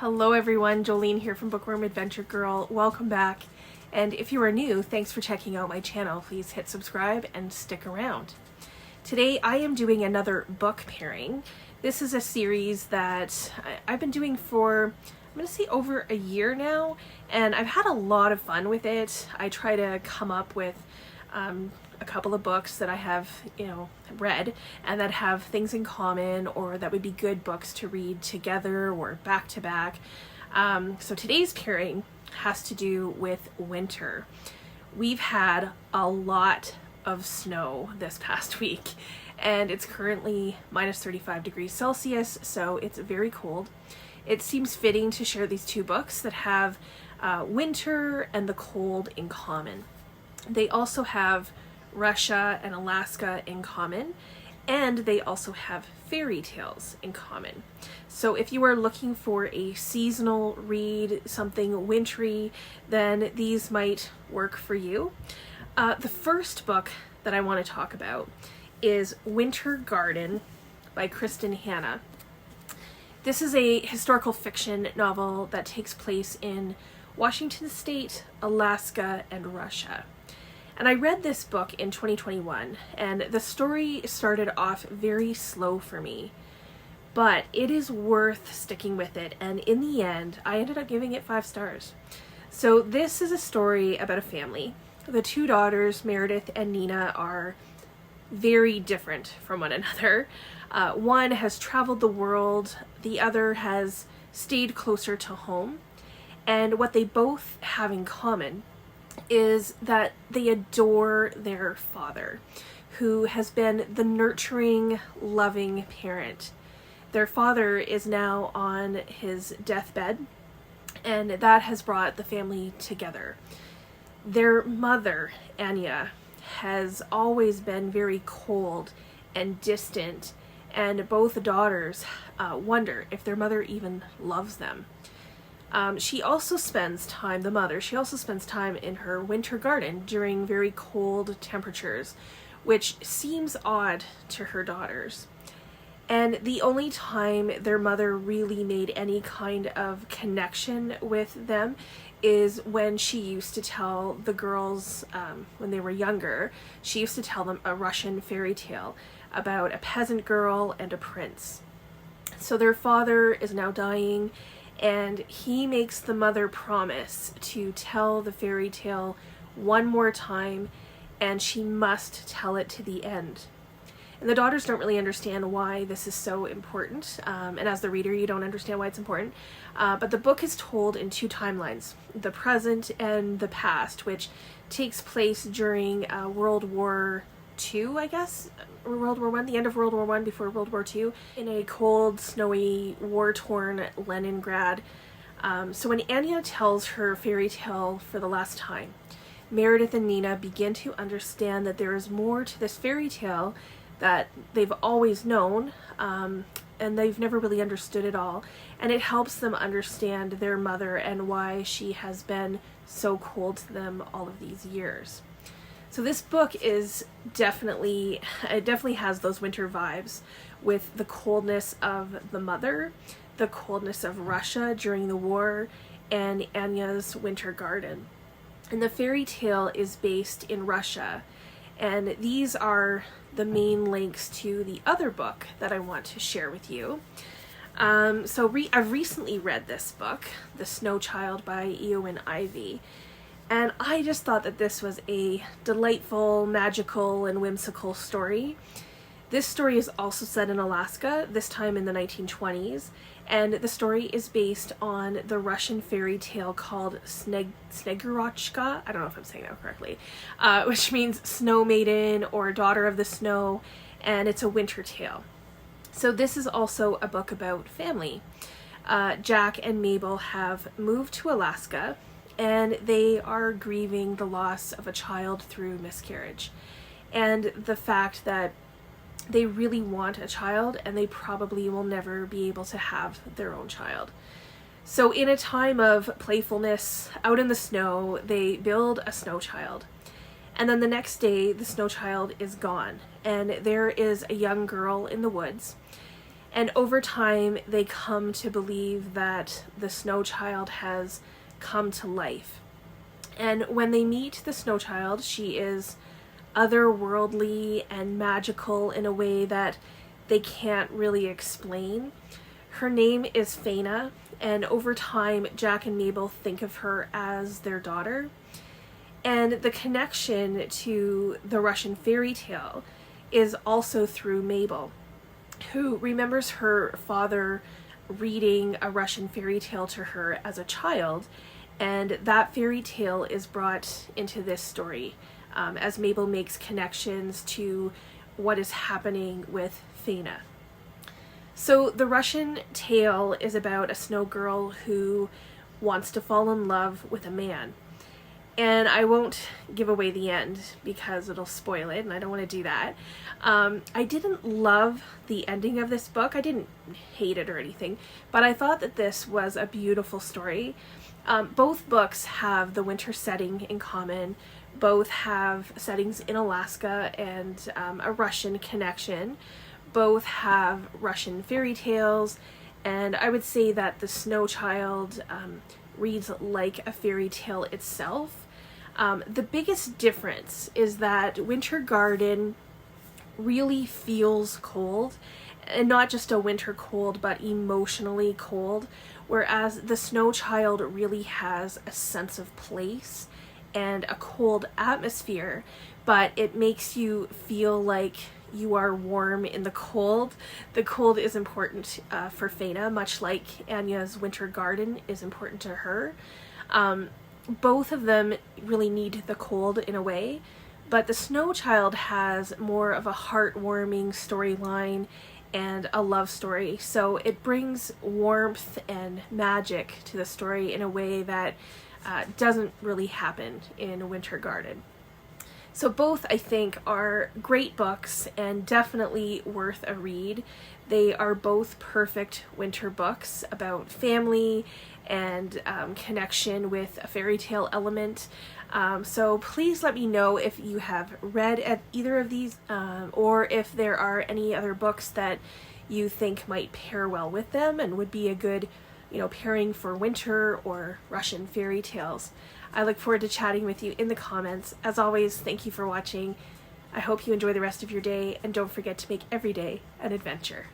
Hello everyone, Jolene here from Bookworm Adventure Girl. Welcome back. And if you are new, thanks for checking out my channel. Please hit subscribe and stick around. Today I am doing another book pairing. This is a series that I've been doing for, I'm going to say over a year now, and I've had a lot of fun with it. I try to come up with a couple of books that I have, read and that have things in common or that would be good books to read together or back to back. So today's pairing has to do with winter. We've had a lot of snow this past week and it's currently minus 35 degrees Celsius, so it's very cold. It seems fitting to share these two books that have winter and the cold in common. They also have Russia and Alaska in common, and they also have fairy tales in common. So if you are looking for a seasonal read, something wintry, then these might work for you. The first book that I want to talk about is Winter Garden by Kristin. This is a historical fiction novel that takes place in Washington State, Alaska, and Russia. And I read this book in 2021, and the story started off very slow for me, but it is worth sticking with it, and in the end, I ended up giving it 5 stars. So this is a story about a family. The two daughters, Meredith and Nina, are very different from one another. One has traveled the world, the other has stayed closer to home, and what they both have in common is that they adore their father, who has been the nurturing, loving parent. Their father is now on his deathbed, and that has brought the family together. Their mother, Anyas, has always been very cold and distant, and both daughters wonder if their mother even loves them. She also spends time in her winter garden during very cold temperatures, which seems odd to her daughters. And the only time their mother really made any kind of connection with them is when she used to tell the girls, when they were younger, she used to tell them a Russian fairy tale about a peasant girl and a prince. So their father is now dying, and he makes the mother promise to tell the fairy tale one more time, and she must tell it to the end. And the daughters don't really understand why this is so important, and as the reader you don't understand why it's important, but the book is told in 2 timelines, the present and the past, which takes place during World War II, I guess, or World War I, the end of World War I before World War II, in a cold, snowy, war-torn Leningrad. So when Anyas tells her fairy tale for the last time, Meredith and Nina begin to understand that there is more to this fairy tale that they've always known, and they've never really understood it all, and it helps them understand their mother and why she has been so cold to them all of these years. So this book is definitely has those winter vibes, with the coldness of the mother, the coldness of Russia during the war, and Anyas' winter garden. And the fairy tale is based in Russia, and these are the main links to the other book that I want to share with you. I've recently read this book, The Snow Child by Eowyn Ivey. And I just thought that this was a delightful, magical, and whimsical story. This story is also set in Alaska, this time in the 1920s, and the story is based on the Russian fairy tale called Snegurochka. I don't know if I'm saying that correctly, which means snow maiden or daughter of the snow, and it's a winter tale. So this is also a book about family. Jack and Mabel have moved to Alaska, and they are grieving the loss of a child through miscarriage, and the fact that they really want a child and they probably will never be able to have their own child. So in a time of playfulness out in the snow, they build a snow child, and then the next day the snow child is gone, and there is a young girl in the woods, And over time, they come to believe that the snow child has come to life. And when they meet the snow child, she is otherworldly and magical in a way that they can't really explain. Her name is Faina, and over time, Jack and Mabel think of her as their daughter. And the connection to the Russian fairy tale is also through Mabel, who remembers her father reading a Russian fairy tale to her as a child, and that fairy tale is brought into this story as Mabel makes connections to what is happening with Faina. So the Russian tale is about a snow girl who wants to fall in love with a man. And I won't give away the end because it'll spoil it, and I don't want to do that. I didn't love the ending of this book. I didn't hate it or anything, but I thought that this was a beautiful story. Both books have the winter setting in common. Both have settings in Alaska and a Russian connection. Both have Russian fairy tales, and I would say that The Snow Child reads like a fairy tale itself. The biggest difference is that Winter Garden really feels cold, and not just a winter cold, but emotionally cold, whereas The Snow Child really has a sense of place and a cold atmosphere, but it makes you feel like you are warm in the cold. The cold is important for Faina, much like Anya's Winter Garden is important to her. Both of them really need the cold in a way, but The Snow Child has more of a heartwarming storyline and a love story, so it brings warmth and magic to the story in a way that doesn't really happen in Winter Garden. So both, I think, are great books and definitely worth a read. They are both perfect winter books about family and connection with a fairy tale element. So please let me know if you have read either of these or if there are any other books that you think might pair well with them and would be a good, pairing for winter or Russian fairy tales. I look forward to chatting with you in the comments. As always, thank you for watching. I hope you enjoy the rest of your day, and don't forget to make every day an adventure.